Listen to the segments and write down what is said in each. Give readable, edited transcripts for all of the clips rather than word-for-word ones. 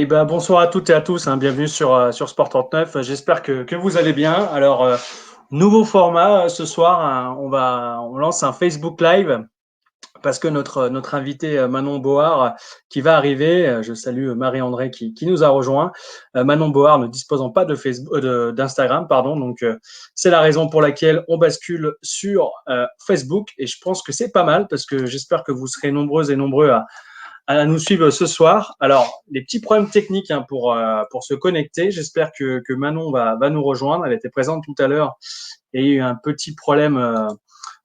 Eh ben, bonsoir à toutes et à tous, hein, bienvenue sur Sport 39. J'espère que vous allez bien. Alors, nouveau format ce soir, hein, on lance un Facebook Live parce que notre invité Manon Board qui va arriver, je salue Marie-André qui nous a rejoint. Manon Board ne disposant pas de Facebook, d'Instagram, pardon, donc c'est la raison pour laquelle on bascule sur Facebook et je pense que c'est pas mal parce que j'espère que vous serez nombreuses et nombreux à nous suivre ce soir. Alors, les petits problèmes techniques hein, pour se connecter. J'espère que Manon va nous rejoindre. Elle était présente tout à l'heure et il y a eu un petit problème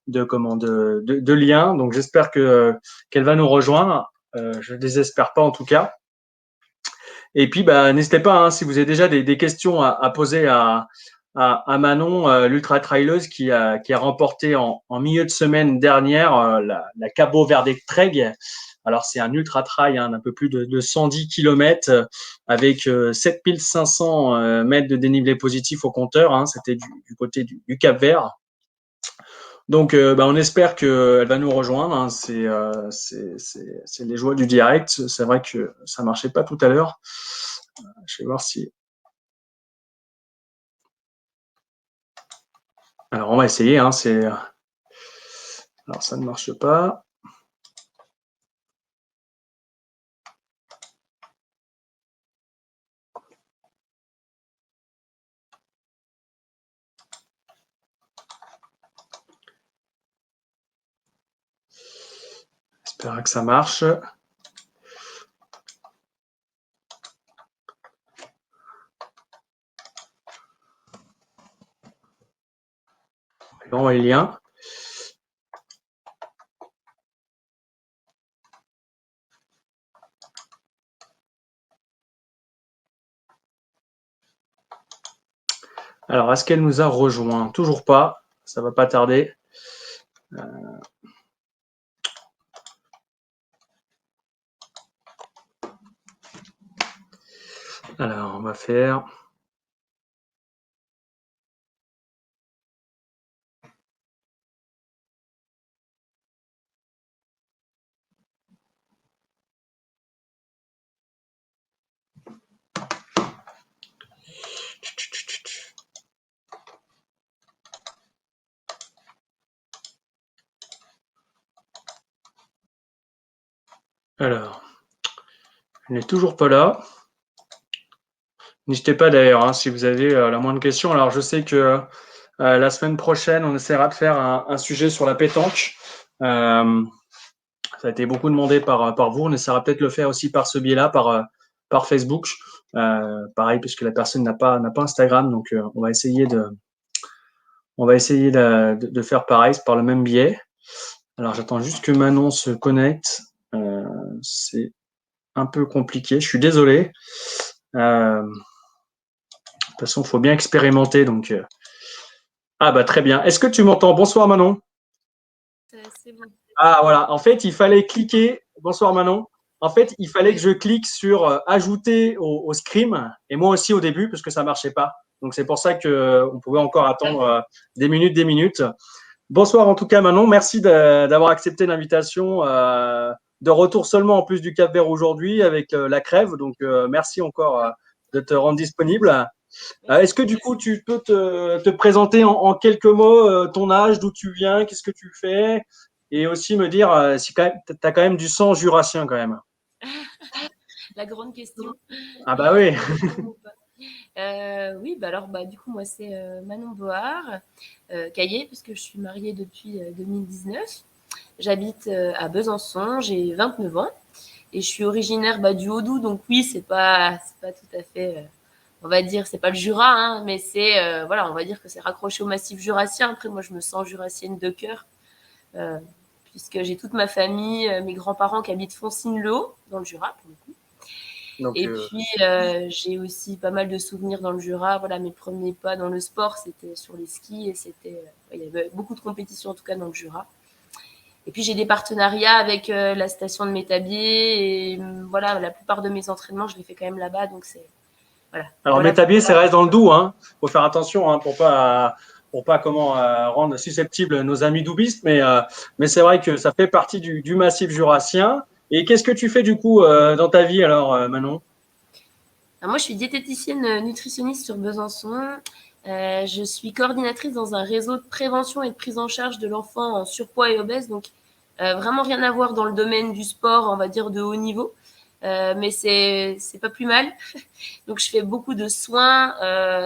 de lien. Donc, j'espère qu'elle va nous rejoindre. Je ne désespère pas en tout cas. Et puis, bah, n'hésitez pas, hein, si vous avez déjà des questions à poser à Manon, l'ultra traileuse qui a remporté en milieu de semaine dernière la Cabo Verde Trek. Alors, c'est un ultra trail hein, d'un peu plus de 110 km avec 7500 mètres de dénivelé positif au compteur. Hein, c'était du côté du Cap Vert. Donc, bah, on espère qu'elle va nous rejoindre. Hein. C'est les joies du direct. C'est vrai que ça marchait pas tout à l'heure. Je vais voir si. Alors, on va essayer. Hein, alors, ça ne marche pas. J'espère que ça marche. Envoyer le lien. Alors, est-ce qu'elle nous a rejoint? Toujours pas. Ça va pas tarder. Alors, on va faire. Alors, elle n'est toujours pas là. N'hésitez pas d'ailleurs, hein, si vous avez la moindre question. Alors, je sais que la semaine prochaine, on essaiera de faire un sujet sur la pétanque. Ça a été beaucoup demandé par vous. On essaiera peut-être de le faire aussi par ce biais-là, par Facebook. Pareil, puisque la personne n'a pas Instagram, donc on va essayer de faire pareil, c'est par le même biais. Alors, j'attends juste que Manon se connecte. C'est un peu compliqué. Je suis désolé. De toute façon, il faut bien expérimenter. Donc, ah bah très bien. Est-ce que tu m'entends? Bonsoir Manon. C'est bon. Ah voilà. En fait, il fallait cliquer. Bonsoir Manon. En fait, il fallait que je clique sur ajouter au scrim et moi aussi au début parce que ça marchait pas. Donc c'est pour ça que on pouvait encore attendre des minutes. Bonsoir en tout cas Manon. Merci d'avoir accepté l'invitation. De retour seulement en plus du Cap-Vert aujourd'hui avec la crève. Donc merci encore de te rendre disponible. Est-ce que du coup, tu peux te présenter en quelques mots ton âge, d'où tu viens, qu'est-ce que tu fais, et aussi me dire si tu as quand même du sang jurassien quand même. La grande question. Ah bah oui. Ou pas. Oui, bah alors du coup moi c'est Manon Board, Caillé, puisque je suis mariée depuis 2019. J'habite à Besançon, j'ai 29 ans et je suis originaire du Haut-Doubs, donc oui c'est pas tout à fait, on va dire c'est pas le Jura, hein, mais c'est voilà, on va dire que c'est raccroché au massif jurassien. Après moi je me sens jurassienne de cœur, euh, puisque j'ai toute ma famille, mes grands-parents qui habitent Foncine-le-Haut dans le Jura pour le coup. Donc, Et puis, j'ai aussi pas mal de souvenirs dans le Jura. Voilà, mes premiers pas dans le sport, c'était sur les skis et il y avait beaucoup de compétitions en tout cas dans le Jura. Et puis j'ai des partenariats avec la station de Métabier et voilà, la plupart de mes entraînements, je les fais quand même là-bas, donc c'est voilà. alors Voilà. Métabier, ça reste dans le Doubs, hein. Faut faire attention hein, pour pas comment rendre susceptibles nos amis doubistes, mais c'est vrai que ça fait partie du massif jurassien. Et qu'est-ce que tu fais du coup dans ta vie alors, Manon? Alors moi, je suis diététicienne nutritionniste sur Besançon. Je suis coordinatrice dans un réseau de prévention et de prise en charge de l'enfant en surpoids et obèse. Donc, vraiment rien à voir dans le domaine du sport, on va dire, de haut niveau. Mais c'est pas plus mal. Donc, je fais beaucoup de soins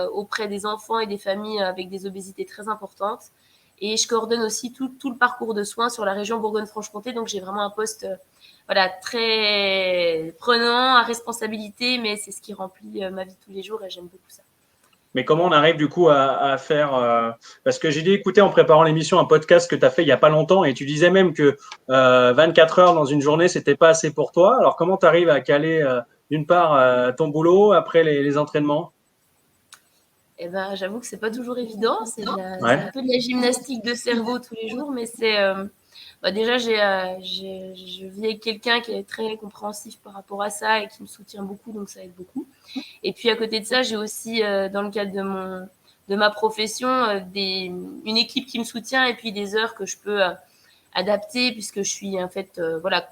auprès des enfants et des familles avec des obésités très importantes. Et je coordonne aussi tout le parcours de soins sur la région Bourgogne-Franche-Comté. Donc, j'ai vraiment un poste voilà, très prenant, à responsabilité, mais c'est ce qui remplit ma vie tous les jours et j'aime beaucoup ça. Mais comment on arrive du coup à faire parce que j'ai dû écouter en préparant l'émission un podcast que tu as fait il y a pas longtemps et tu disais même que 24 heures dans une journée, c'était pas assez pour toi. Alors comment tu arrives à caler d'une part ton boulot après les entraînements? Eh ben, j'avoue que c'est pas toujours évident. C'est un Ouais. peu de la gymnastique de cerveau tous les jours, mais c'est bah déjà je vis avec quelqu'un qui est très compréhensif par rapport à ça et qui me soutient beaucoup, donc ça aide beaucoup. Et puis à côté de ça, j'ai aussi dans le cadre de ma profession une équipe qui me soutient et puis des heures que je peux adapter puisque je suis en fait voilà,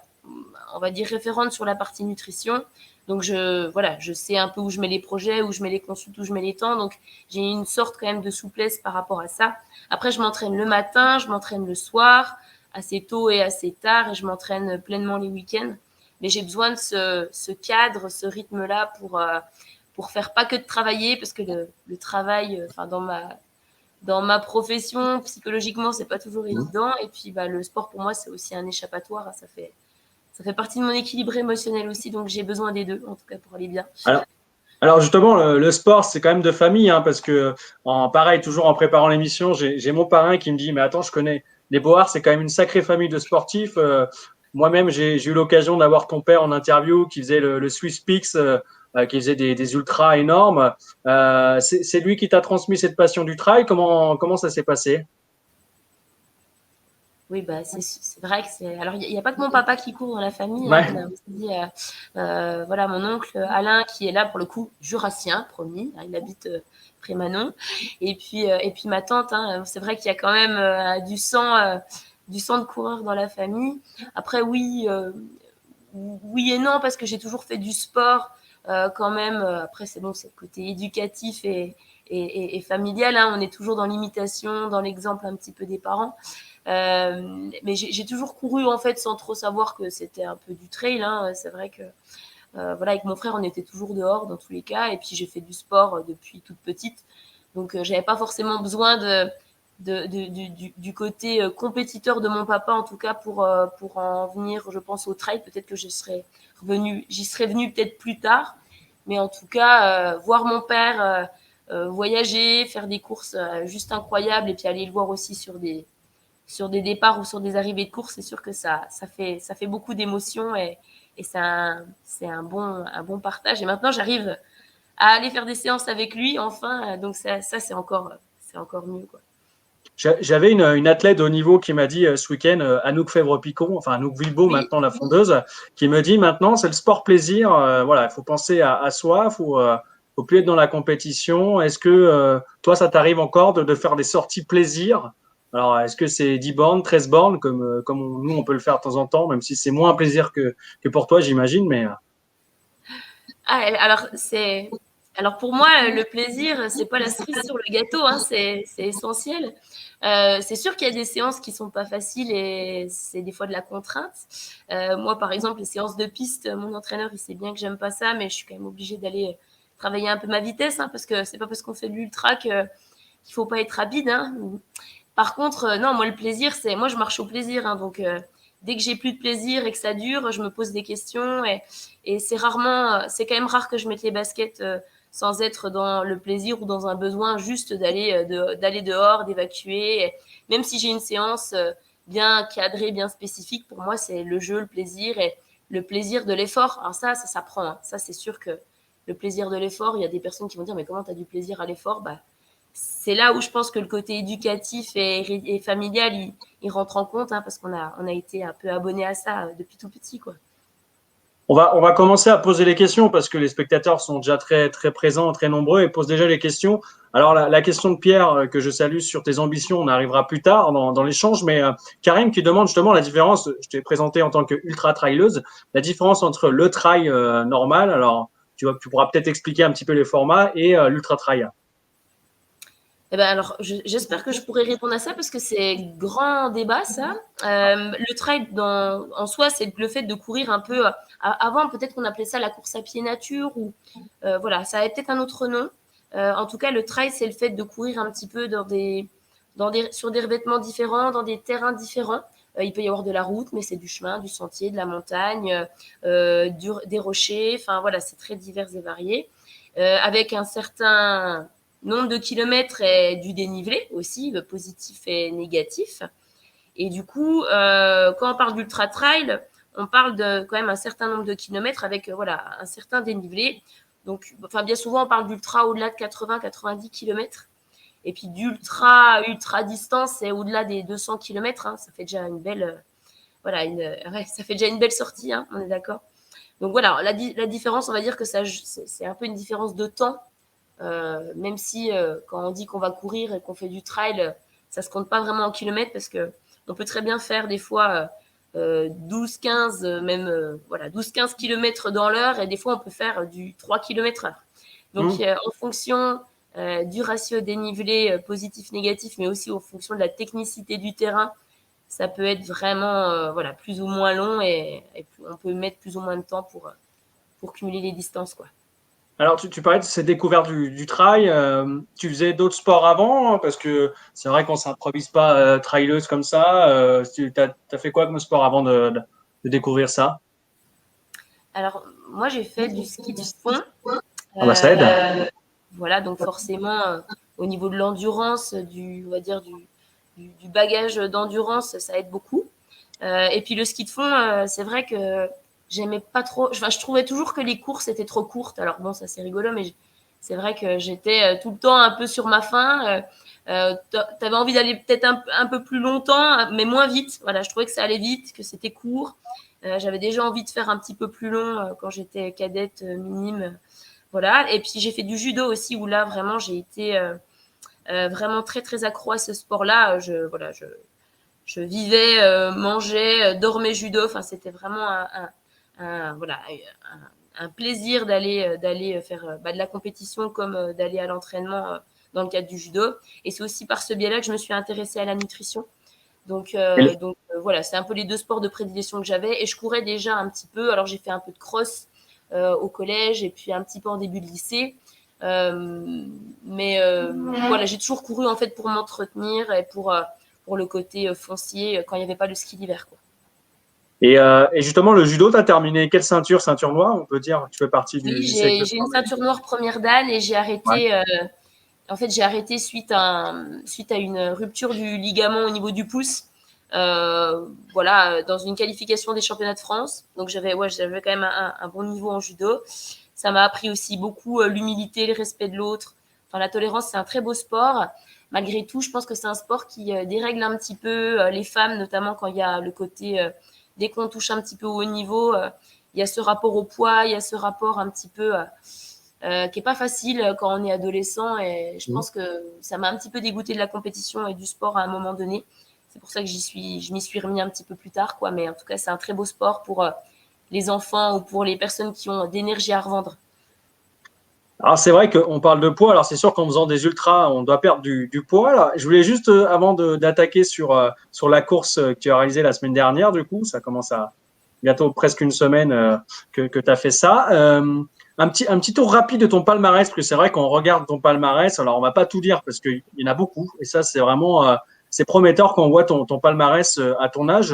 on va dire référente sur la partie nutrition. Donc voilà, je sais un peu où je mets les projets, où je mets les consultes, où je mets les temps. Donc j'ai une sorte quand même de souplesse par rapport à ça. Après, je m'entraîne le matin, je m'entraîne le soir, assez tôt et assez tard, et je m'entraîne pleinement les week-ends. Mais j'ai besoin de ce cadre, ce rythme-là pour faire pas que de travailler, parce que le travail, enfin dans ma profession, psychologiquement, c'est pas toujours évident. Et puis, bah, le sport, pour moi, c'est aussi un échappatoire. Ça fait partie de mon équilibre émotionnel aussi. Donc, j'ai besoin des deux, en tout cas, pour aller bien. Alors, alors justement, le sport, c'est quand même de famille, hein, parce que pareil, toujours en préparant l'émission, j'ai mon parrain qui me dit, mais attends, je connais les Boards, c'est quand même une sacrée famille de sportifs. Moi-même, j'ai eu l'occasion d'avoir ton père en interview qui faisait le Swiss Peaks, qui faisait des ultras énormes. C'est lui qui t'a transmis cette passion du trail. Comment ça s'est passé? Oui, bah, c'est vrai que c'est. Alors, il n'y a pas que mon papa qui court dans la famille. Hein. On Ouais. a aussi, voilà, mon oncle Alain qui est là pour le coup jurassien, promis. Hein, il habite près Manon. Et puis ma tante. Hein, c'est vrai qu'il y a quand même du sang de coureur dans la famille. Après, oui, oui et non parce que j'ai toujours fait du sport quand même. Après, c'est bon, c'est le côté éducatif et familial. Hein. On est toujours dans l'imitation, dans l'exemple un petit peu des parents. Mais j'ai toujours couru en fait sans trop savoir que c'était un peu du trail. Hein. C'est vrai que voilà, avec mon frère, on était toujours dehors dans tous les cas. Et puis j'ai fait du sport depuis toute petite, donc j'avais pas forcément besoin du côté compétiteur de mon papa en tout cas pour en venir, je pense, au trail. Peut-être que j'y serais venue peut-être plus tard, mais en tout cas voir mon père voyager, faire des courses juste incroyables et puis aller le voir aussi sur des départs ou sur des arrivées de course, c'est sûr que ça fait beaucoup d'émotions et c'est un bon partage. Et maintenant, j'arrive à aller faire des séances avec lui, enfin, donc ça c'est encore mieux, quoi. J'avais une athlète au niveau qui m'a dit ce week-end, Anouk Fèvre-Picon, enfin Anouk Vilbeau, Oui, maintenant la fondeuse, qui me dit maintenant c'est le sport plaisir. Voilà, il faut penser à soi, faut plus être dans la compétition. Est-ce que toi, ça t'arrive encore de faire des sorties plaisir? Alors, est-ce que c'est 10 bornes, 13 bornes, nous on peut le faire de temps en temps, même si c'est moins un plaisir que pour toi, j'imagine, mais ah, alors pour moi, le plaisir, c'est pas la cerise sur le gâteau, hein, c'est essentiel. C'est sûr qu'il y a des séances qui sont pas faciles et c'est des fois de la contrainte. Moi, par exemple, les séances de piste, mon entraîneur, il sait bien que j'aime pas ça, mais je suis quand même obligée d'aller travailler un peu ma vitesse, hein, parce que c'est pas parce qu'on fait de l'ultra qu'il faut pas être rapide. Hein. Par contre, non, moi, le plaisir, c'est. Moi, je marche au plaisir. Hein, donc, dès que j'ai plus de plaisir et que ça dure, je me pose des questions. Et c'est quand même rare que je mette les baskets sans être dans le plaisir ou dans un besoin juste d'aller dehors, d'évacuer. Même si j'ai une séance bien cadrée, bien spécifique, pour moi, c'est le jeu, le plaisir et le plaisir de l'effort. Alors, ça s'apprend. Hein. Ça, c'est sûr que le plaisir de l'effort, il y a des personnes qui vont dire, mais comment tu as du plaisir à l'effort? Bah, c'est là où je pense que le côté éducatif et familial, il rentre en compte, hein, parce on a été un peu abonné à ça depuis tout petit, quoi. on va commencer à poser les questions parce que les spectateurs sont déjà très, très présents, très nombreux et posent déjà les questions. Alors, la question de Pierre, que je salue sur tes ambitions, on arrivera plus tard dans l'échange, mais Karim qui demande justement la différence, je t'ai présenté en tant que ultra traileuse, la différence entre le trail normal, alors Tu pourras peut-être expliquer un petit peu les formats et l'ultra trail. Eh ben alors, j'espère que je pourrai répondre à ça parce que c'est grand débat ça. Le trail en soi, c'est le fait de courir un peu. Avant, peut-être qu'on appelait ça la course à pied nature ou voilà, ça avait peut-être un autre nom. En tout cas, le trail, c'est le fait de courir un petit peu sur des revêtements différents, dans des terrains différents. Il peut y avoir de la route, mais c'est du chemin, du sentier, de la montagne, des rochers. Enfin voilà, c'est très divers et varié. Avec un certain nombre de kilomètres et du dénivelé aussi, positif et négatif. Et du coup, quand on parle d'ultra trail, on parle de quand même un certain nombre de kilomètres avec voilà un certain dénivelé. Donc, enfin, bien souvent, on parle d'ultra au-delà de 80-90 kilomètres. Et puis d'ultra ultra distance, c'est au-delà des 200 kilomètres. Hein, ça fait déjà une belle, voilà, ça fait déjà une belle sortie. Hein, on est d'accord. Donc voilà, la différence, on va dire que c'est un peu une différence de temps. Même si quand on dit qu'on va courir et qu'on fait du trail, ça se compte pas vraiment en kilomètres parce que on peut très bien faire des fois 12-15, même voilà, 12-15 kilomètres dans l'heure et des fois on peut faire du 3 kilomètres heure. Donc en fonction du ratio dénivelé positif-négatif, mais aussi en fonction de la technicité du terrain, ça peut être vraiment voilà, plus ou moins long et on peut mettre plus ou moins de temps pour cumuler les distances, quoi. Alors, tu parlais de ces découvertes du trail. Tu faisais d'autres sports avant? Hein, parce que c'est vrai qu'on ne s'improvise pas traileuse comme ça. Tu as fait quoi comme sport avant de découvrir ça? Alors, moi, j'ai fait du ski de fond. Ah bah ça aide. Voilà, donc forcément, au niveau de l'endurance, on va dire du bagage d'endurance, ça aide beaucoup. Et puis le ski de fond, c'est vrai que j'aimais pas trop. Enfin, je trouvais toujours que les courses étaient trop courtes. Alors bon, ça c'est rigolo, mais c'est vrai que j'étais tout le temps un peu sur ma faim. T'avais envie d'aller peut-être un peu plus longtemps, mais moins vite. Voilà, je trouvais que ça allait vite, que c'était court. J'avais déjà envie de faire un petit peu plus long quand j'étais cadette minime. Voilà. Et puis j'ai fait du judo aussi, où là vraiment j'ai été vraiment très très accro à ce sport-là. Je vivais, mangeais, dormais judo. Enfin, c'était vraiment voilà, un plaisir d'aller faire de la compétition comme d'aller à l'entraînement dans le cadre du judo. Et c'est aussi par ce biais-là que je me suis intéressée à la nutrition. Donc, voilà, c'est un peu les deux sports de prédilection que j'avais. Et je courais déjà un petit peu. Alors j'ai fait un peu de cross au collège et puis un petit peu en début de lycée. Mais voilà, j'ai toujours couru en fait pour m'entretenir et pour le côté foncier quand il n'y avait pas le ski d'hiver, quoi. Et justement, le judo, tu as terminé quelle ceinture? Ceinture noire, on peut dire. Tu fais partie du Oui, lycée avec le j'ai une sport. ceinture noire première dan et j'ai Ouais. arrêté. En fait, j'ai arrêté suite à une rupture du ligament au niveau du pouce. Voilà, dans une qualification des championnats de France. Donc j'avais quand même un bon niveau en judo. Ça m'a appris aussi beaucoup l'humilité, le respect de l'autre. Enfin, la tolérance, c'est un très beau sport. Malgré tout, je pense que c'est un sport qui dérègle un petit peu les femmes, notamment quand il y a le côté, dès qu'on touche un petit peu au haut niveau, il y a ce rapport au poids, il y a ce rapport un petit peu qui est pas facile quand on est adolescent. Et je pense que ça m'a un petit peu dégoûté de la compétition et du sport à un moment donné. C'est pour ça que je m'y suis remis un petit peu plus tard, quoi. Mais en tout cas, c'est un très beau sport pour les enfants ou pour les personnes qui ont d'énergie à revendre. Alors, c'est vrai qu'on parle de poids. Alors, c'est sûr qu'en faisant des ultras, on doit perdre du poids. Là. Je voulais juste, avant d'attaquer sur la course que tu as réalisée la semaine dernière, du coup, ça commence à bientôt presque une semaine que tu as fait ça. Un petit tour rapide de ton palmarès, parce que c'est vrai qu'on regarde ton palmarès. Alors, on va pas tout dire parce qu'il y en a beaucoup. Et ça, c'est vraiment c'est prometteur quand on voit ton palmarès à ton âge.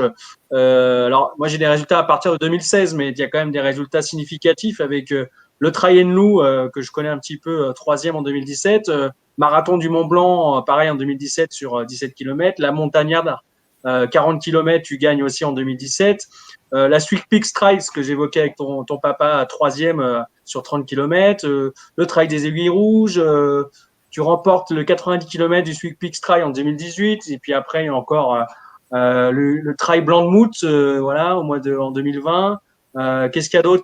Alors, moi, j'ai des résultats à partir de 2016, mais il y a quand même des résultats significatifs avec le Trail and Loup, que je connais un petit peu, troisième en 2017. Marathon du Mont Blanc, pareil en 2017 sur 17 km. La Montagnarde, 40 km, tu gagnes aussi en 2017. La Swick Peaks Trails que j'évoquais avec ton papa, troisième sur 30 km. Le Trail des Aiguilles Rouges. Tu remportes le 90 km du Swick Peaks Trail en 2018. Et puis après, il y a encore le Trail Blanc de Mout, voilà, en 2020. Qu'est-ce qu'il y a d'autre?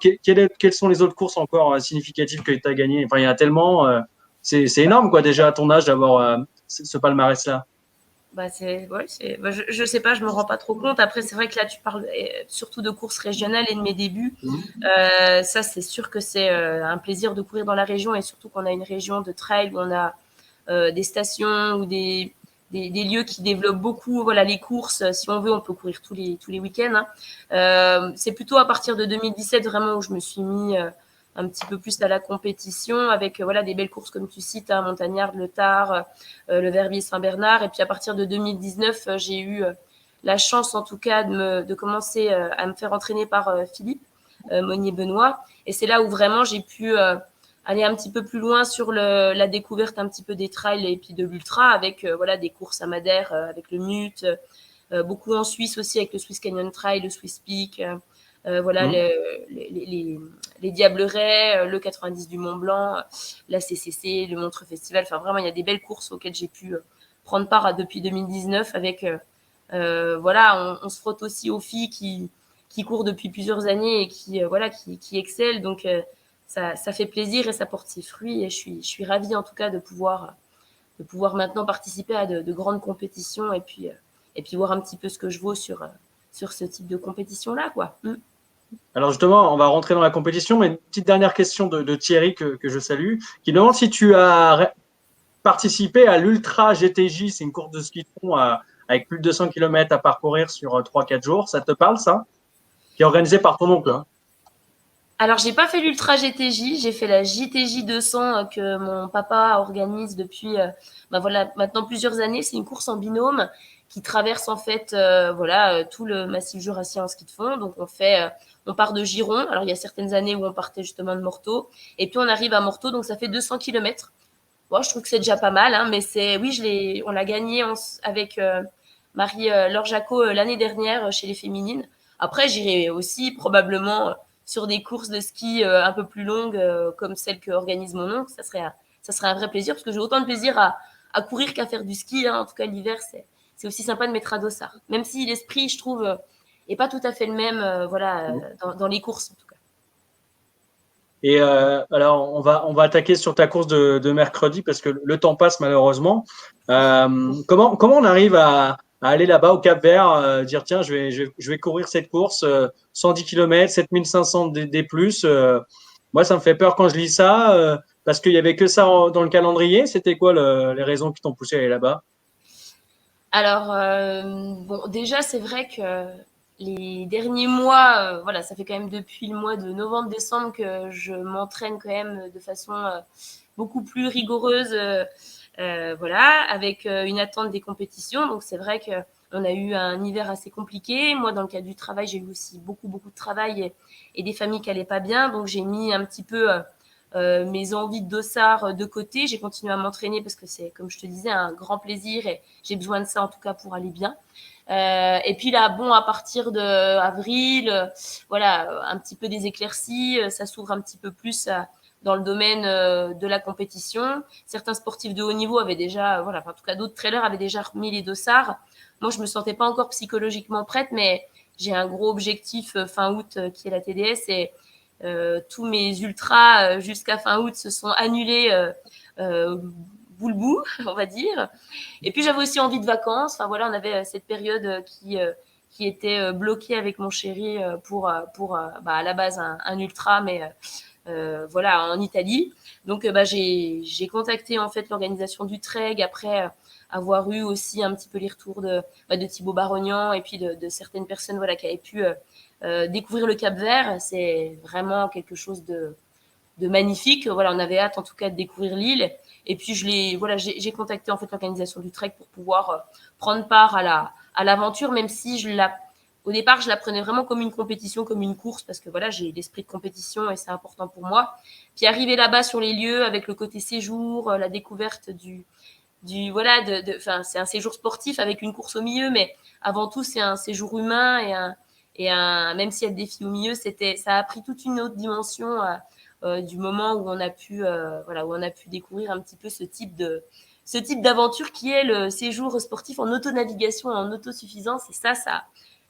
Quelles sont les autres courses encore significatives que tu as gagnées? Enfin, il y en a tellement. C'est énorme, quoi, déjà, à ton âge, d'avoir ce palmarès-là. Je sais pas, je me rends pas trop compte. Après, c'est vrai que là, tu parles surtout de courses régionales et de mes débuts. Ça, c'est sûr que c'est un plaisir de courir dans la région et surtout qu'on a une région de trail où on a des stations ou des lieux qui développent beaucoup voilà, les courses. Si on veut, on peut courir tous les week-ends. Hein. C'est plutôt à partir de 2017 vraiment où je me suis mis un petit peu plus à la compétition avec voilà, des belles courses comme tu cites, hein, Montagnard, le Tard, le Verbier Saint-Bernard. Et puis à partir de 2019, j'ai eu la chance en tout cas de commencer à me faire entraîner par Philippe Monnier-Benoît. Et c'est là où vraiment j'ai pu aller un petit peu plus loin sur la découverte un petit peu des trails et puis de l'ultra avec voilà des courses à Madère avec le MUT, beaucoup en Suisse aussi avec le Swiss Canyon Trail, le Swiss Peak, voilà Mmh. les Diablerets, le 90 du Mont Blanc, la CCC, le Montreux Festival. Enfin vraiment il y a des belles courses auxquelles j'ai pu prendre part depuis 2019 avec voilà on se frotte aussi aux filles qui courent depuis plusieurs années et qui voilà qui excellent donc ça fait plaisir et ça porte ses fruits et je suis ravie en tout cas de pouvoir maintenant participer à de grandes compétitions et puis voir un petit peu ce que je vaux sur ce type de compétition là quoi. Alors justement, on va rentrer dans la compétition, mais une petite dernière question de Thierry que je salue, qui demande si tu as participé à l'Ultra GTJ, c'est une course de ski de fond avec plus de 200 km à parcourir sur 3-4 jours. Ça te parle, ça? Qui est organisé par ton oncle, hein? Alors j'ai pas fait l'Ultra GTJ, j'ai fait la JTJ 200 que mon papa organise depuis bah voilà maintenant plusieurs années. C'est une course en binôme qui traverse en fait voilà tout le massif jurassien en ski de fond. Donc on part de Giron. Alors il y a certaines années où on partait justement de Morteau et puis on arrive à Morteau donc ça fait 200 km. Bon, je trouve que c'est déjà pas mal hein, mais c'est oui on l'a gagné avec Marie-Laure Jacot l'année dernière chez les féminines. Après j'irai aussi probablement sur des courses de ski un peu plus longues comme celle que organise mon oncle, ça serait un vrai plaisir parce que j'ai autant de plaisir à courir qu'à faire du ski. Hein. En tout cas, l'hiver, c'est aussi sympa de mettre à dossard. Même si l'esprit, je trouve, est pas tout à fait le même voilà, dans les courses en tout cas. Et alors, on va attaquer sur ta course de mercredi parce que le temps passe malheureusement. Comment on arrive à aller là-bas au Cap-Vert, dire tiens, je vais courir cette course 110 km, 7500 D+. Moi, ça me fait peur quand je lis ça parce qu'il y avait que ça dans le calendrier. C'était quoi les raisons qui t'ont poussé à aller là-bas? Alors, bon, déjà, c'est vrai que les derniers mois, voilà, ça fait quand même depuis le mois de novembre-décembre que je m'entraîne quand même de façon beaucoup plus rigoureuse, voilà, avec une attente des compétitions. Donc, c'est vrai que on a eu un hiver assez compliqué. Moi, dans le cadre du travail, j'ai eu aussi beaucoup de travail et des familles qui allaient pas bien. Donc, j'ai mis un petit peu mes envies de dossard de côté. J'ai continué à m'entraîner parce que c'est, comme je te disais, un grand plaisir et j'ai besoin de ça en tout cas pour aller bien. Et puis là, bon, à partir de avril, voilà, un petit peu des éclaircies, ça s'ouvre un petit peu plus dans le domaine de la compétition. Certains sportifs de haut niveau avaient déjà, voilà, enfin, en tout cas d'autres trailers avaient déjà remis les dossards. Moi, je me sentais pas encore psychologiquement prête, mais j'ai un gros objectif fin août qui est la TDS et tous mes ultras jusqu'à fin août se sont annulés boule-boue, on va dire. Et puis j'avais aussi envie de vacances. Enfin voilà, on avait cette période qui était bloquée avec mon chéri pour bah, à la base un ultra, mais voilà en Italie. Donc bah, j'ai contacté en fait l'organisation du Trek après avoir eu aussi un petit peu les retours de Thibaut Barognan et puis de certaines personnes voilà qui avaient pu découvrir le Cap-Vert. C'est vraiment quelque chose de magnifique. Voilà, on avait hâte en tout cas de découvrir l'île. Et puis voilà, j'ai contacté en fait l'organisation du trek pour pouvoir prendre part à l'aventure, même si au départ je la prenais vraiment comme une compétition, comme une course, parce que voilà, j'ai l'esprit de compétition et c'est important pour moi. Puis arriver là-bas sur les lieux avec le côté séjour, la découverte du voilà, enfin c'est un séjour sportif avec une course au milieu, mais avant tout c'est un séjour humain même s'il y a des défis au milieu, ça a pris toute une autre dimension du moment où on a pu voilà où on a pu découvrir un petit peu ce type d'aventure qui est le séjour sportif en autonavigation et en autosuffisance et ça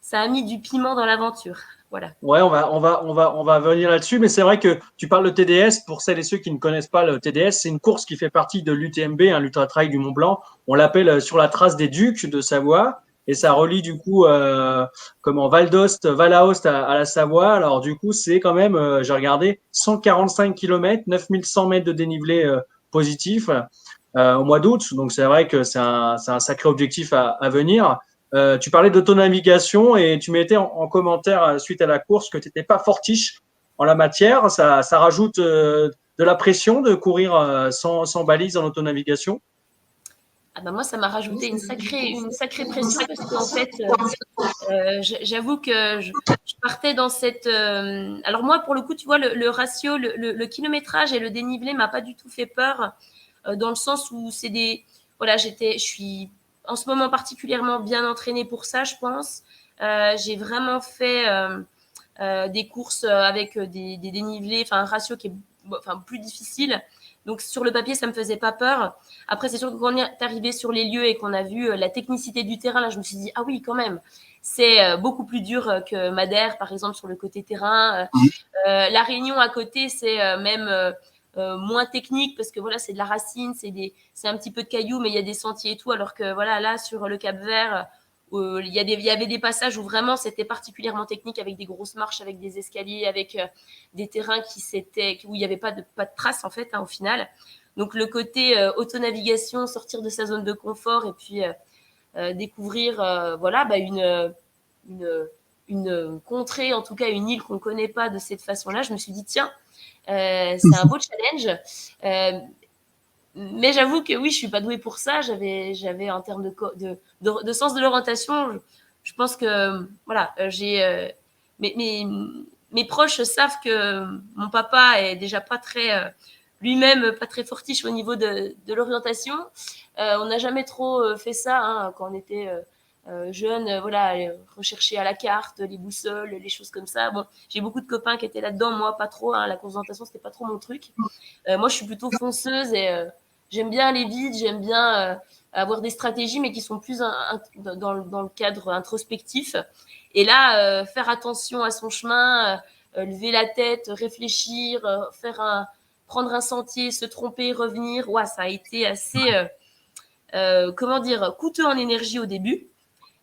ça a mis du piment dans l'aventure. Voilà. Ouais, on va venir là-dessus, mais c'est vrai que tu parles de TDS. Pour celles et ceux qui ne connaissent pas le TDS, c'est une course qui fait partie de l'UTMB, l'Ultra Trail du Mont Blanc. On l'appelle sur la trace des Ducs de Savoie, et ça relie du coup comment Val d'Aoste, Valaoste à la Savoie. Alors du coup, c'est quand même, j'ai regardé, 145 km, 9100 mètres de dénivelé positif au mois d'août. Donc c'est vrai que c'est un sacré objectif à venir. Tu parlais d'autonavigation et tu mettais en commentaire suite à la course que tu n'étais pas fortiche en la matière. Ça rajoute de la pression de courir sans balise en autonavigation. Ah bah moi, ça m'a rajouté une sacrée pression parce qu'en fait, j'avoue que je partais dans cette. Alors moi, pour le coup, tu vois, le ratio, le kilométrage et le dénivelé m'a pas du tout fait peur dans le sens où c'est des. Voilà, je suis en ce moment particulièrement bien entraînée pour ça, je pense. J'ai vraiment fait des courses avec des dénivelés, enfin un ratio qui est plus difficile. Donc sur le papier, ça me faisait pas peur. Après, c'est sûr que quand on est arrivé sur les lieux et qu'on a vu la technicité du terrain, là, je me suis dit, ah oui, quand même, c'est beaucoup plus dur que Madère, par exemple, sur le côté terrain. La Réunion à côté, c'est même moins technique parce que voilà, c'est de la racine, c'est un petit peu de cailloux, mais il y a des sentiers et tout. Alors que voilà, là, sur le Cap-Vert, il y avait des passages où vraiment c'était particulièrement technique avec des grosses marches, avec des escaliers, avec des terrains où il n'y avait pas de traces en fait, au final. Donc le côté autonavigation, sortir de sa zone de confort et puis découvrir voilà, une, une contrée, en tout cas une île qu'on ne connaît pas de cette façon-là, je me suis dit, tiens, c'est un beau challenge. Mais j'avoue que oui, je suis pas douée pour ça. J'avais en termes de sens de l'orientation, je pense que voilà, mes proches savent que mon papa est déjà pas très lui-même pas très fortiche au niveau de l'orientation. On n'a jamais trop fait ça hein, quand on était jeune, voilà, rechercher à la carte les boussoles, les choses comme ça. Bon, j'ai beaucoup de copains qui étaient là-dedans, moi pas trop. Hein, la concentration c'était pas trop mon truc. Moi, je suis plutôt fonceuse et j'aime bien aller vite, j'aime bien avoir des stratégies, mais qui sont plus dans le cadre introspectif. Et là, faire attention à son chemin, lever la tête, réfléchir, prendre un sentier, se tromper, revenir, ouais, ça a été assez, comment dire, coûteux en énergie au début.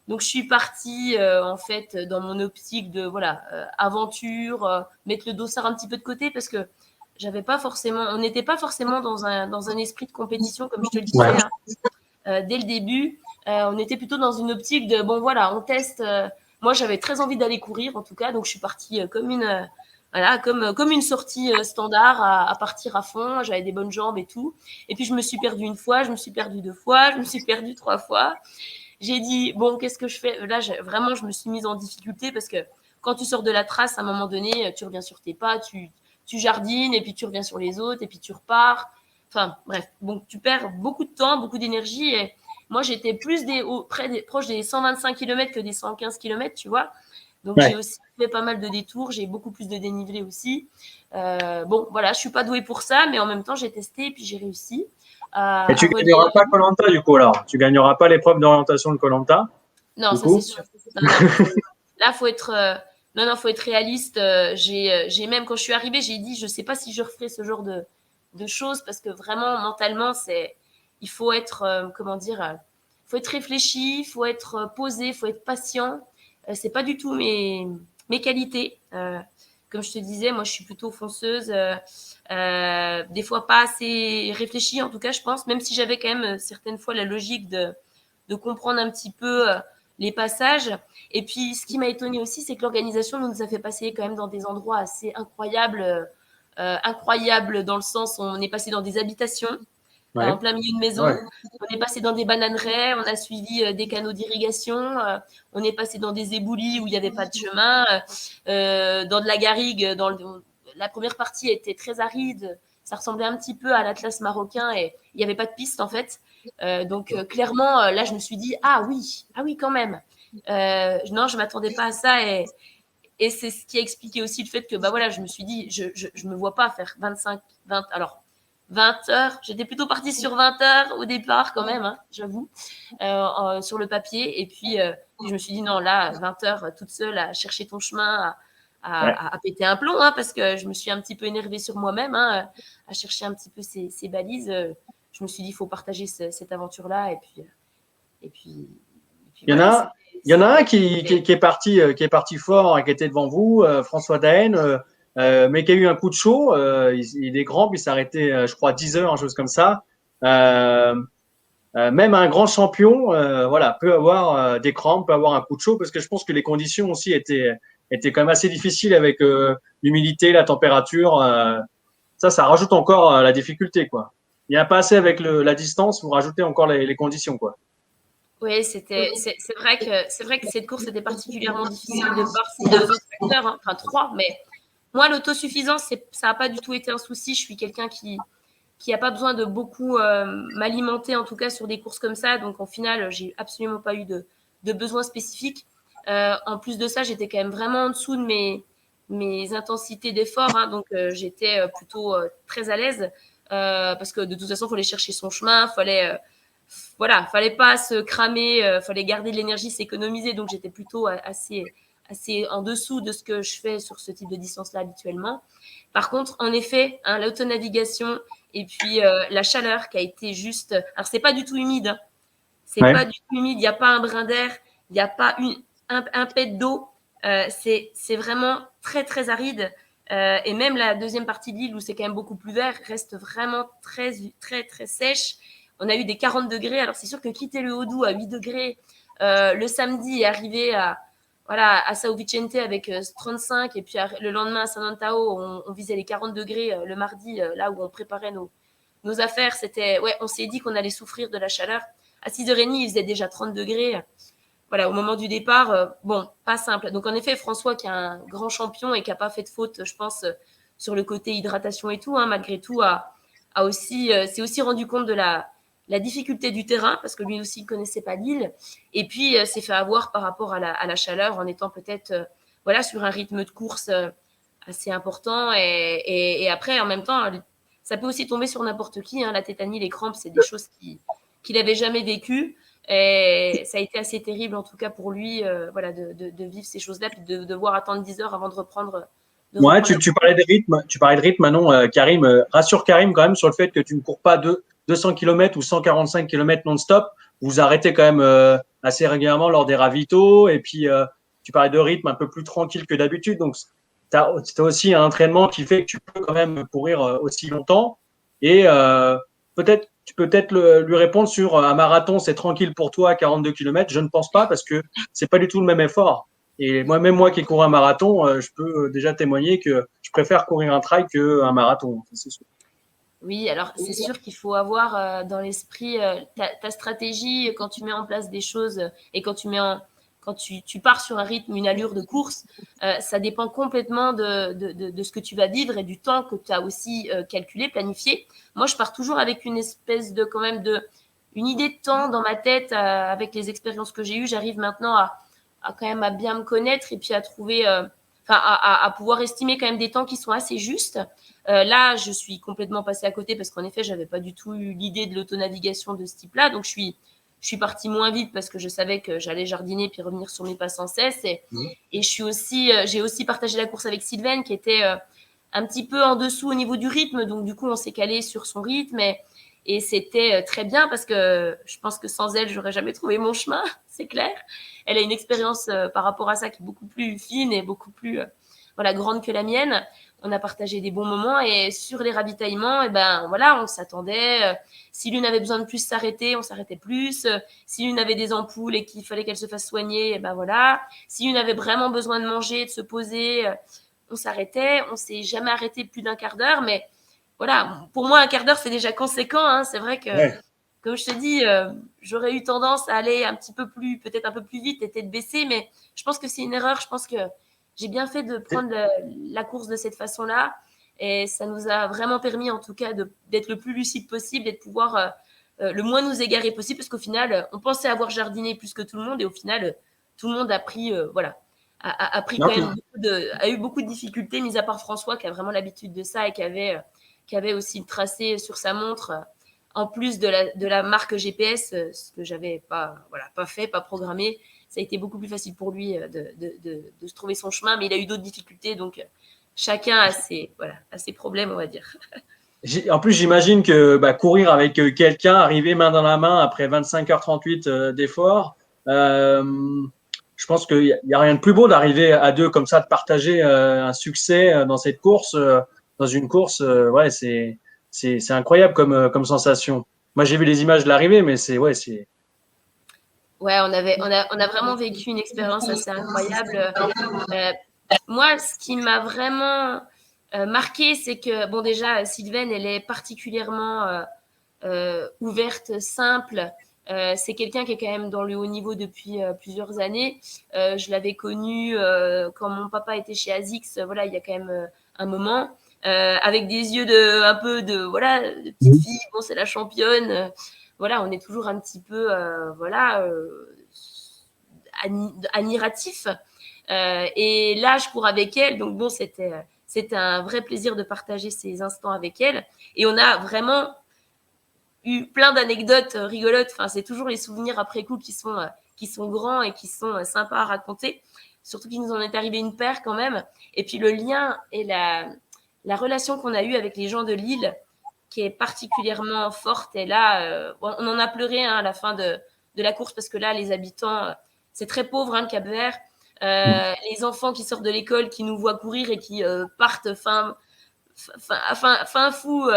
Donc je suis partie en fait dans mon optique de voilà aventure, mettre le dossard un petit peu de côté parce que j'avais pas forcément, on n'était pas forcément dans un esprit de compétition comme je te le disais Ouais. hein, dès le début. On était plutôt dans une optique de bon voilà on teste. Moi j'avais très envie d'aller courir en tout cas donc je suis partie comme une voilà comme une sortie standard à partir à fond. J'avais des bonnes jambes et tout. Et puis je me suis perdue une fois, je me suis perdue deux fois, je me suis perdue trois fois. J'ai dit, bon, qu'est-ce que je fais? Là, vraiment, je me suis mise en difficulté parce que quand tu sors de la trace, à un moment donné, tu reviens sur tes pas, tu jardines et puis tu reviens sur les autres et puis tu repars. Enfin, bref. Donc, tu perds beaucoup de temps, beaucoup d'énergie. Et moi, j'étais plus proche des 125 km que des 115 km, tu vois. Donc, j'ai Ouais. aussi fait pas mal de détours. J'ai beaucoup plus de dénivelé aussi. Bon, voilà, je suis pas douée pour ça, mais en même temps, j'ai testé et puis j'ai réussi Et tu à relier. gagneras pas Koh-Lanta du coup alors. Tu gagneras pas l'épreuve d'orientation de Koh-Lanta Non, du ça c'est coup. sûr. Non, non. Là, faut être, non, non, faut être réaliste. J'ai même quand je suis arrivée, j'ai dit, je sais pas si je referai ce genre de choses parce que vraiment mentalement, il faut être, comment dire, faut être réfléchi, il faut être posé, il faut être patient. C'est pas du tout mes qualités. Comme je te disais, moi, je suis plutôt fonceuse. Des fois pas assez réfléchie, en tout cas, je pense. Même si j'avais quand même certaines fois la logique de comprendre un petit peu les passages. Et puis, ce qui m'a étonné aussi, c'est que l'organisation nous a fait passer quand même dans des endroits assez incroyables, incroyables dans le sens où on est passé dans des habitations Ouais. en plein milieu de maison. Ouais. On est passé dans des bananeraies, on a suivi des canaux d'irrigation, on est passé dans des éboulis où il n'y avait pas de chemin, dans de la garrigue. La première partie était très aride, ça ressemblait un petit peu à l'Atlas marocain et il n'y avait pas de piste en fait. Donc clairement, là, je me suis dit, ah oui, quand même. Non, je ne m'attendais pas à ça et c'est ce qui a expliqué aussi le fait que bah voilà, je me suis dit, je me vois pas faire 25, 20. Alors 20 heures. J'étais plutôt partie sur 20 heures au départ quand même, hein, j'avoue, sur le papier. Et puis, je me suis dit non, là, 20 heures toute seule à chercher ton chemin, Ouais. à péter un plomb, hein, parce que je me suis un petit peu énervée sur moi-même, hein, à chercher un petit peu ces balises. Je me suis dit, il faut partager cette aventure-là. Et puis Il y en voilà. a, il y en a un qui est parti fort et qui était devant vous, François Daen, mais qui a eu un coup de chaud. Il est grand, puis il s'est arrêté, je crois, 10 heures, une chose comme ça. Euh, Même un grand champion, voilà, peut avoir des crampes, peut avoir un coup de chaud, parce que je pense que les conditions aussi étaient quand même assez difficiles avec l'humidité, la température. Ça rajoute encore la difficulté, quoi. Il n'y a pas assez avec la distance, vous rajoutez encore les conditions, quoi. Oui, c'est vrai que cette course était particulièrement difficile de par ces deux autres facteurs, hein, enfin trois, mais moi, l'autosuffisance, ça n'a pas du tout été un souci. Je suis quelqu'un qui n'a pas besoin de beaucoup m'alimenter, en tout cas sur des courses comme ça. Donc, en final, j'ai absolument pas eu de besoin spécifique. En plus de ça, j'étais quand même vraiment en dessous de mes intensités d'effort. Hein, donc, j'étais plutôt très à l'aise parce que de toute façon, il fallait chercher son chemin, fallait pas se cramer, fallait garder de l'énergie, s'économiser. Donc, j'étais plutôt assez en dessous de ce que je fais sur ce type de distance-là habituellement. Par contre, en effet, hein, l'autonavigation et puis la chaleur qui a été juste. Alors, c'est pas du tout humide. Hein. C'est Ouais. pas du tout humide. Il n'y a pas un brin d'air. Il n'y a pas un pet d'eau. C'est vraiment très, très aride. Et même la deuxième partie de l'île, où c'est quand même beaucoup plus vert, reste vraiment très, très, très sèche. On a eu des 40 degrés. Alors, c'est sûr que quitter le Haut-Doubs à 8 degrés le samedi et arriver à Sao Vicente avec 35 et puis le lendemain à San Antao, on visait les 40 degrés le mardi, là où on préparait nos affaires. On s'est dit qu'on allait souffrir de la chaleur. À 6h30, il faisait déjà 30 degrés. Voilà, au moment du départ, bon, pas simple. Donc en effet, François, qui est un grand champion et qui n'a pas fait de faute, je pense, sur le côté hydratation et tout, hein, malgré tout, s'est aussi rendu compte de la difficulté du terrain, parce que lui aussi ne connaissait pas l'île, et puis s'est fait avoir par rapport à la chaleur en étant peut-être sur un rythme de course assez important. Et après, en même temps, ça peut aussi tomber sur n'importe qui. Hein. La tétanie, les crampes, c'est des choses qu'il n'avait jamais vécues. Et ça a été assez terrible, en tout cas pour lui, de vivre ces choses-là, puis de devoir attendre 10 heures avant de reprendre. Ouais, La tu parlais de rythme, Manon, Karim, rassure Karim quand même sur le fait que tu ne cours pas 200 km ou 145 km non-stop. Vous arrêtez quand même assez régulièrement lors des ravitaux. Et puis, tu parlais de rythme un peu plus tranquille que d'habitude. Donc, tu as aussi un entraînement qui fait que tu peux quand même courir aussi longtemps. Et tu peux peut-être lui répondre sur un marathon, c'est tranquille pour toi, 42 km. Je ne pense pas parce que c'est pas du tout le même effort. Et moi, même moi qui cours un marathon, je peux déjà témoigner que je préfère courir un trail qu'un marathon. C'est sûr. Oui, alors c'est sûr qu'il faut avoir dans l'esprit ta stratégie quand tu mets en place des choses et quand tu pars sur un rythme, une allure de course, ça dépend complètement de ce que tu vas vivre et du temps que tu as aussi calculé, planifié. Moi, je pars toujours avec une espèce de quand même une idée de temps dans ma tête avec les expériences que j'ai eues. J'arrive maintenant à quand même à bien me connaître et puis à trouver, à pouvoir estimer quand même des temps qui sont assez justes. Là, je suis complètement passée à côté parce qu'en effet, j'avais pas du tout eu l'idée de l'autonavigation de ce type-là. Donc, je suis partie moins vite parce que je savais que j'allais jardiner puis revenir sur mes pas sans cesse. Et j'ai aussi partagé la course avec Sylvaine qui était un petit peu en dessous au niveau du rythme. Donc, du coup, on s'est calé sur son rythme et c'était très bien parce que je pense que sans elle, j'aurais jamais trouvé mon chemin, c'est clair. Elle a une expérience par rapport à ça qui est beaucoup plus fine et beaucoup plus grande que la mienne. On a partagé des bons moments et sur les ravitaillements, on s'attendait. Si l'une avait besoin de plus s'arrêter, on s'arrêtait plus. Si l'une avait des ampoules et qu'il fallait qu'elle se fasse soigner, voilà. Si l'une avait vraiment besoin de manger, de se poser, on s'arrêtait. On s'est jamais arrêté plus d'un quart d'heure, mais voilà, pour moi, un quart d'heure, c'est déjà conséquent. Hein. C'est vrai que, Ouais. comme je te dis, j'aurais eu tendance à aller peut-être un peu plus vite et peut-être baisser, mais je pense que c'est une erreur. Je pense que j'ai bien fait de prendre la course de cette façon-là. Et ça nous a vraiment permis, en tout cas, d'être le plus lucide possible et de pouvoir le moins nous égarer possible, parce qu'au final, on pensait avoir jardiné plus que tout le monde, et au final, tout le monde a pris, a pris Non, quand même a eu beaucoup de difficultés, mis à part François, qui a vraiment l'habitude de ça et qui avait qui avait aussi le tracé sur sa montre, en plus de la marque GPS, ce que j'avais pas fait, pas programmé. Ça a été beaucoup plus facile pour lui de se trouver son chemin, mais il a eu d'autres difficultés, donc chacun a ses problèmes, on va dire. En plus, j'imagine que courir avec quelqu'un, arriver main dans la main après 25h38 d'effort, je pense qu'il y a rien de plus beau d'arriver à deux comme ça, de partager un succès dans cette course, dans une course. Ouais, c'est incroyable comme sensation. Moi, j'ai vu les images de l'arrivée, mais c'est. Ouais, on a vraiment vécu une expérience assez incroyable. Euh, Moi, ce qui m'a vraiment marqué, c'est que, bon, déjà, Sylvaine, elle est particulièrement ouverte, simple. C'est quelqu'un qui est quand même dans le haut niveau depuis plusieurs années. Je l'avais connue quand mon papa était chez ASICS, voilà, il y a quand même un moment, avec des yeux un peu de petite fille. Bon, c'est la championne. Voilà, on est toujours un petit peu, admiratif. Et là, je cours avec elle, donc bon, c'était un vrai plaisir de partager ces instants avec elle. Et on a vraiment eu plein d'anecdotes rigolotes. Enfin, c'est toujours les souvenirs après coup qui sont grands et qui sont sympas à raconter. Surtout qu'il nous en est arrivé une paire quand même. Et puis le lien et la relation qu'on a eue avec les gens de Lille, qui est particulièrement forte. Et là, on en a pleuré à la fin de la course parce que là, les habitants, c'est très pauvre, le Cap-Vert. Les enfants qui sortent de l'école, qui nous voient courir et qui partent fin fou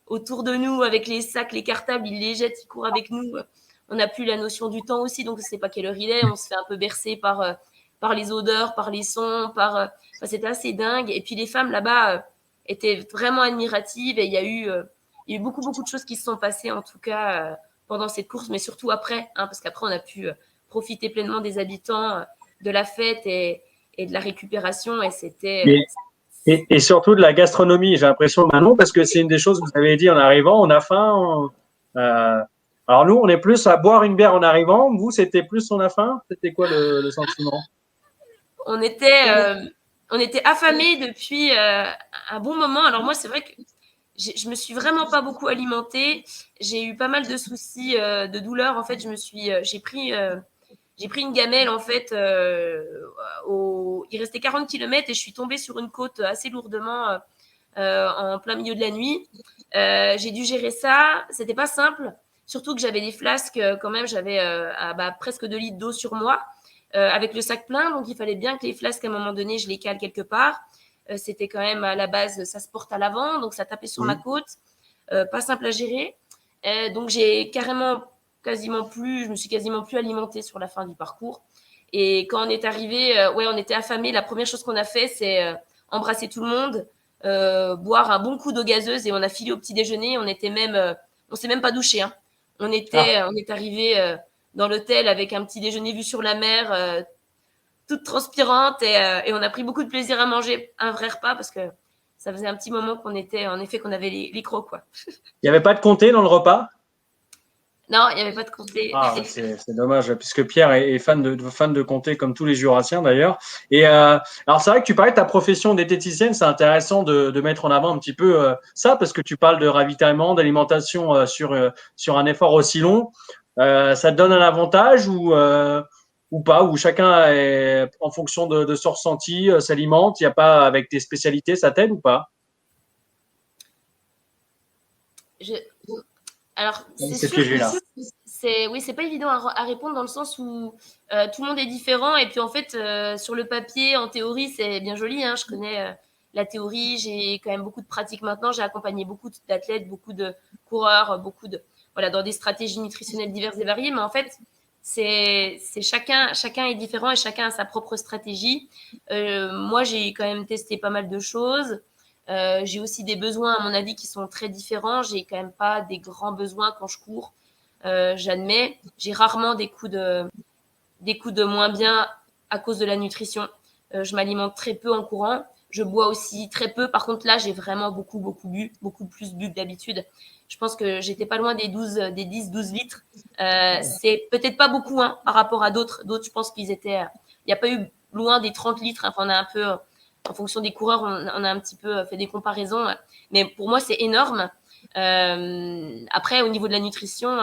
autour de nous avec les sacs, les cartables, ils les jettent, ils courent avec nous. On n'a plus la notion du temps aussi, donc on ne sait pas quelle heure il est. On se fait un peu bercer par les odeurs, par les sons, c'était assez dingue. Et puis les femmes là-bas étaient vraiment admiratives et il y a eu beaucoup, beaucoup de choses qui se sont passées, en tout cas, pendant cette course, mais surtout après, parce qu'après, on a pu profiter pleinement des habitants, de la fête et de la récupération. Et c'était. Et surtout de la gastronomie, j'ai l'impression, Manon, parce que c'est une des choses que vous avez dit en arrivant, on a faim. Alors nous, on est plus à boire une bière en arrivant. Vous, c'était plus on a faim. C'était quoi le sentiment? On était, on était affamés depuis un bon moment. Alors moi, c'est vrai que je me suis vraiment pas beaucoup alimentée. J'ai eu pas mal de soucis de douleur. En fait, j'ai pris une gamelle en fait. Il restait 40 km et je suis tombée sur une côte assez lourdement en plein milieu de la nuit. J'ai dû gérer ça. C'était pas simple. Surtout que j'avais des flasques quand même. J'avais presque 2 litres d'eau sur moi avec le sac plein. Donc il fallait bien que les flasques à un moment donné, je les cale quelque part. C'était quand même à la base, ça se porte à l'avant, donc ça tapait sur ma côte. Pas simple à gérer. Donc j'ai je me suis quasiment plus alimentée sur la fin du parcours. Et quand on est arrivé, on était affamés. La première chose qu'on a fait, c'est embrasser tout le monde, boire un bon coup d'eau gazeuse et on a filé au petit déjeuner. On s'est même pas douché. Hein. On est arrivé dans l'hôtel avec un petit déjeuner vu sur la mer, toute transpirante et on a pris beaucoup de plaisir à manger un vrai repas parce que ça faisait un petit moment qu'on avait les crocs, quoi. Il n'y avait pas de comté dans le repas? Non, il n'y avait pas de comté. Ah, c'est dommage, puisque Pierre est fan de comté comme tous les Jurassiens d'ailleurs. Et alors c'est vrai que tu parlais de ta profession diététicienne, c'est intéressant de mettre en avant un petit peu ça, parce que tu parles de ravitaillement, d'alimentation sur un effort aussi long. Ça te donne un avantage ou pas, ou chacun est, en fonction de son ressenti s'alimente. Il n'y a pas avec tes spécialités, ça t'aide ou pas? Je... Alors, c'est C'est sûr que piégé là. c'est pas évident à répondre dans le sens où tout le monde est différent et puis en fait sur le papier, en théorie, c'est bien joli. Hein, je connais la théorie, j'ai quand même beaucoup de pratiques maintenant. J'ai accompagné beaucoup d'athlètes, beaucoup de coureurs, dans des stratégies nutritionnelles diverses et variées. Mais en fait, c'est chacun est différent et chacun a sa propre stratégie. Moi, j'ai quand même testé pas mal de choses. J'ai aussi des besoins, à mon avis, qui sont très différents. J'ai quand même pas des grands besoins quand je cours. J'admets, j'ai rarement des coups de moins bien à cause de la nutrition. Je m'alimente très peu en courant. Je bois aussi très peu. Par contre, là, j'ai vraiment beaucoup bu, beaucoup plus bu que d'habitude. Je pense que j'étais pas loin des 10-12 litres. C'est peut-être pas beaucoup par rapport à d'autres. D'autres, je pense qu'ils étaient. Il n'y a pas eu loin des 30 litres. Enfin, en fonction des coureurs, on a un petit peu fait des comparaisons. Mais pour moi, c'est énorme. Après, au niveau de la nutrition,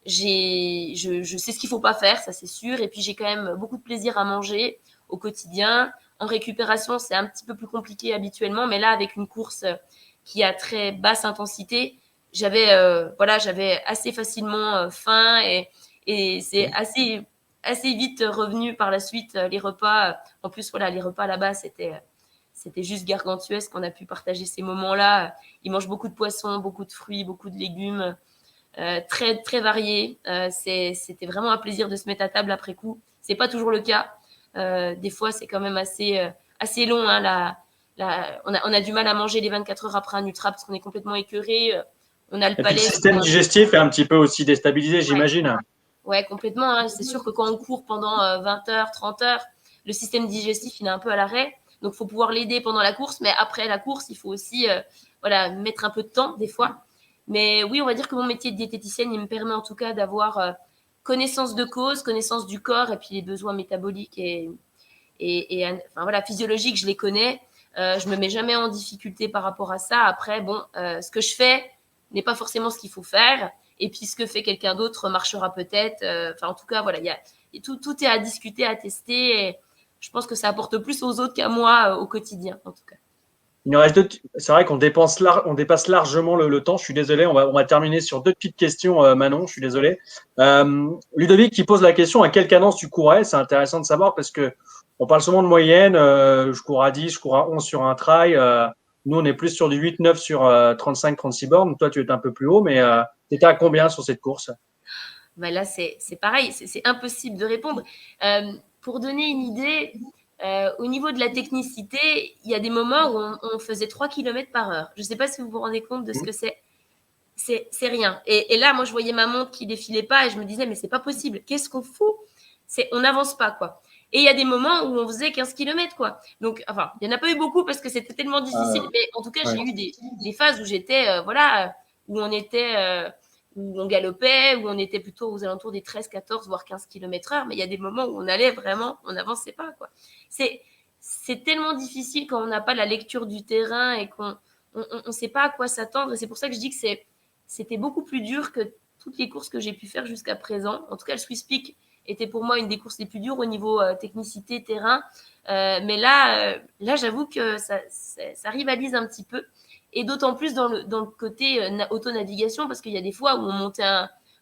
je sais ce qu'il faut pas faire, ça c'est sûr. Et puis, j'ai quand même beaucoup de plaisir à manger au quotidien. En récupération, c'est un petit peu plus compliqué habituellement. Mais là, avec une course qui a très basse intensité, j'avais assez facilement faim et c'est assez vite revenu par la suite les repas. En plus, voilà, les repas là-bas, c'était juste gargantuesque. On a pu partager ces moments-là. Ils mangent beaucoup de poissons, beaucoup de fruits, beaucoup de légumes, très très variés. C'était vraiment un plaisir de se mettre à table après coup. C'est pas toujours le cas. Des fois, c'est quand même assez long. Hein, on a du mal à manger les 24 heures après un ultra parce qu'on est complètement écœuré. On a le Et puis le palais. système digestif est un petit peu aussi déstabilisé, j'imagine. Ouais, complètement. Hein. C'est sûr que quand on court pendant 20 heures, 30 heures, le système digestif, il est un peu à l'arrêt. Donc, il faut pouvoir l'aider pendant la course. Mais après la course, il faut aussi mettre un peu de temps, des fois. Mais oui, on va dire que mon métier de diététicienne, il me permet en tout cas d'avoir connaissance de cause, connaissance du corps et puis les besoins métaboliques enfin, voilà, physiologiques, je les connais. Je me mets jamais en difficulté par rapport à ça. Après, bon, ce que je fais n'est pas forcément ce qu'il faut faire. Et puis, ce que fait quelqu'un d'autre marchera peut-être. Enfin, en tout cas, voilà, tout est à discuter, à tester. Et je pense que ça apporte plus aux autres qu'à moi au quotidien, en tout cas. Il nous reste deux. C'est vrai qu'on dépasse largement le temps. Je suis désolé. On va terminer sur deux petites questions, Manon. Je suis désolé. Ludovic qui pose la question à quelle cadence tu courais. C'est intéressant de savoir parce que on parle souvent de moyenne. Je cours à 10, je cours à 11 sur un trail. Nous, on est plus sur du 8-9 sur 35-36 bornes. Toi, tu es un peu plus haut, mais tu étais à combien sur cette course? Ben là, c'est pareil. C'est impossible de répondre. Pour donner une idée, au niveau de la technicité, il y a des moments où on faisait 3 km par heure. Je ne sais pas si vous vous rendez compte de ce que c'est. C'est rien. Et là, moi, je voyais ma montre qui défilait pas et je me disais, mais c'est pas possible. Qu'est-ce qu'on fout? On n'avance pas, quoi. Et il y a des moments où on faisait 15 km, quoi. Donc, enfin, il n'y en a pas eu beaucoup parce que c'était tellement difficile. Mais en tout cas, j'ai eu des phases où j'étais, où on était, où on galopait, où on était plutôt aux alentours des 13, 14, voire 15 km heure. Mais il y a des moments où on allait vraiment, on n'avançait pas, quoi. C'est tellement difficile quand on n'a pas la lecture du terrain et qu'on ne sait pas à quoi s'attendre. Et c'est pour ça que je dis que c'était beaucoup plus dur que toutes les courses que j'ai pu faire jusqu'à présent. En tout cas, le Swiss Peak était pour moi une des courses les plus dures au niveau technicité, terrain. Mais là j'avoue que ça rivalise un petit peu. Et d'autant plus dans le côté auto-navigation, parce qu'il y a des fois où on montait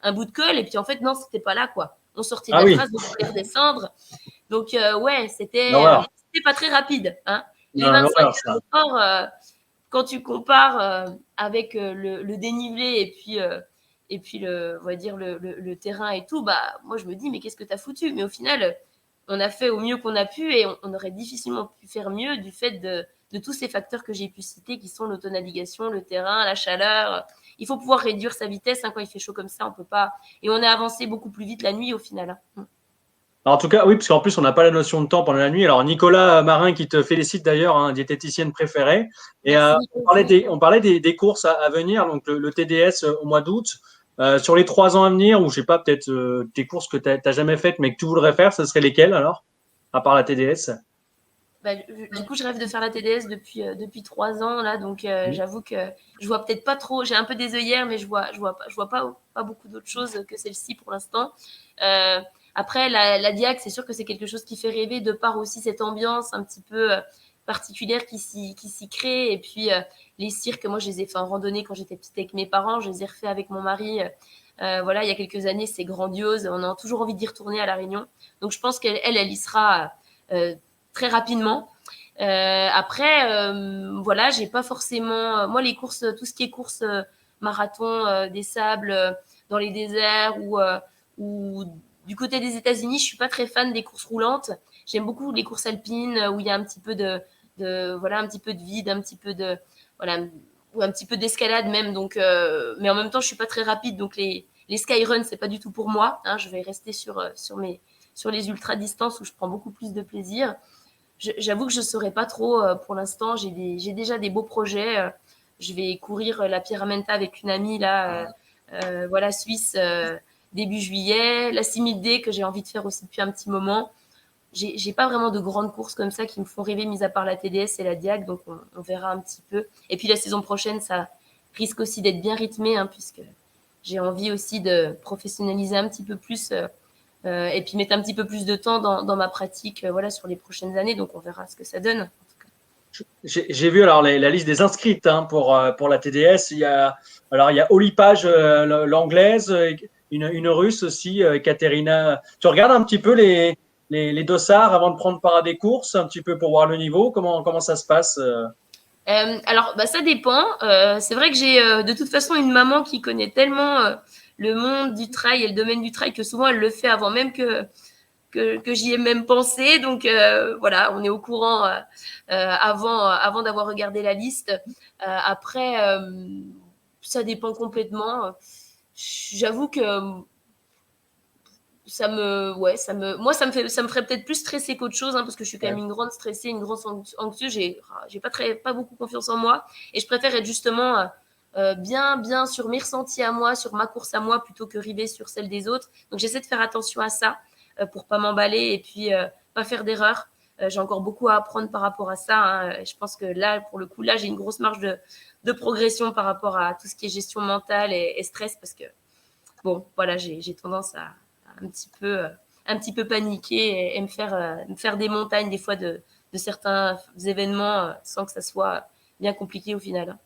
un bout de col, et puis en fait, non, c'était pas là, quoi. On sortait de Ah la oui, trace, donc on pouvait redescendre. Donc, ouais, l'horreur. c'était pas très rapide. Hein. Les Non, 25 l'horreur, heures ça. de sport, quand tu compares avec le dénivelé et puis on va dire le terrain et tout, bah moi je me dis mais qu'est-ce que t'as foutu? Mais au final, on a fait au mieux qu'on a pu et on aurait difficilement pu faire mieux du fait de tous ces facteurs que j'ai pu citer qui sont l'autonavigation, le terrain, la chaleur. Il faut pouvoir réduire sa vitesse hein, quand il fait chaud comme ça, on peut pas. Et on a avancé beaucoup plus vite la nuit au final. Hein. Alors, en tout cas, oui, parce qu'en plus, on n'a pas la notion de temps pendant la nuit. Alors, Nicolas Marin qui te félicite d'ailleurs, hein, diététicienne préférée. Et Merci parlait Nicolas. on parlait des courses à venir, donc le TDS au mois d'août. Sur les 3 ans à venir, ou je sais pas, peut-être des courses que tu n'as jamais faites, mais que tu voudrais faire, ce serait lesquelles alors, à part la TDS? Bah, du coup, je rêve de faire la TDS depuis 3 ans là, donc j'avoue que je vois peut-être pas trop. J'ai un peu des œillères, mais je vois pas beaucoup d'autres choses que celle-ci pour l'instant. Euh, Après, la Diac, c'est sûr que c'est quelque chose qui fait rêver de par aussi cette ambiance un petit peu particulière qui s'y crée. Et puis les cirques, moi, je les ai fait en randonnée quand j'étais petite avec mes parents, je les ai refait avec mon mari. Voilà, il y a quelques années, c'est grandiose. On a toujours envie d'y retourner à La Réunion. Donc, je pense qu'elle y sera. Très rapidement. Après, voilà, j'ai pas forcément. Moi, les courses, tout ce qui est course marathon, des sables dans les déserts ou du côté des États-Unis, je suis pas très fan des courses roulantes. J'aime beaucoup les courses alpines où il y a un petit peu voilà, un petit peu de vide, un petit peu de voilà, ou un petit peu d'escalade même. Donc, mais en même temps, je suis pas très rapide, donc les skyruns, c'est pas du tout pour moi. Hein, je vais rester sur les ultra distances où je prends beaucoup plus de plaisir. J'avoue que je ne saurais pas trop pour l'instant. J'ai déjà des beaux projets. Je vais courir la Pyramenta avec une amie là, voilà, suisse, début juillet. La 6000D que j'ai envie de faire aussi depuis un petit moment. j'ai pas vraiment de grandes courses comme ça qui me font rêver, mis à part la TDS et la Diag, donc on verra un petit peu. Et puis la saison prochaine, ça risque aussi d'être bien rythmé, hein, puisque j'ai envie aussi de professionnaliser un petit peu plus et puis mettre un petit peu plus de temps dans ma pratique voilà, sur les prochaines années. Donc on verra ce que ça donne. J'ai vu alors la liste des inscrites hein, pour la TDS. Il y a Oli Page, l'anglaise, une russe aussi, Katerina. Tu regardes un petit peu les dossards avant de prendre part à des courses, un petit peu pour voir le niveau. Comment ça se passe alors, ça dépend. C'est vrai que j'ai de toute façon une maman qui connaît tellement le monde du trail et le domaine du trail que souvent elle le fait avant même que j'y ai même pensé. Donc voilà, on est au courant avant d'avoir regardé la liste. Après, ça dépend complètement. J'avoue que moi, ça me ferait peut-être plus stresser qu'autre chose, hein, parce que je suis quand même une grande stressée, une grande anxieuse. J'ai pas beaucoup confiance en moi, et je préfère être justement bien sur mes ressentis à moi, sur ma course à moi, plutôt que river sur celle des autres. Donc j'essaie de faire attention à ça pour pas m'emballer et puis pas faire d'erreurs. J'ai encore beaucoup à apprendre par rapport à ça. Hein. Je pense que là, pour le coup, j'ai une grosse marge de progression par rapport à tout ce qui est gestion mentale et stress, parce que bon, voilà, j'ai tendance à un petit peu paniquer et me faire des montagnes des fois de certains événements sans que ça soit bien compliqué au final.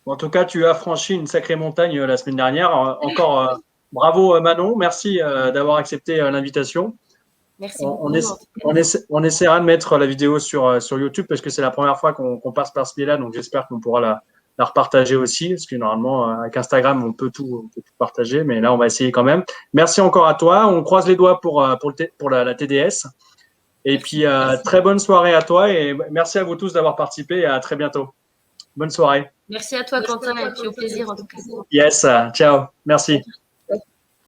En tout cas, tu as franchi une sacrée montagne la semaine dernière. Encore bravo Manon, merci d'avoir accepté l'invitation. Merci beaucoup. On essaiera de mettre la vidéo sur YouTube parce que c'est la première fois qu'on passe par ce biais-là, donc j'espère qu'on pourra la repartager aussi, parce que normalement, avec Instagram, on peut tout partager, mais là, on va essayer quand même. Merci encore à toi. On croise les doigts pour la TDS. Et merci, puis, très bonne soirée à toi et merci à vous tous d'avoir participé et à très bientôt. Bonne soirée. Merci à toi, Quentin, et puis au plaisir en tout cas. Yes, ciao. Merci.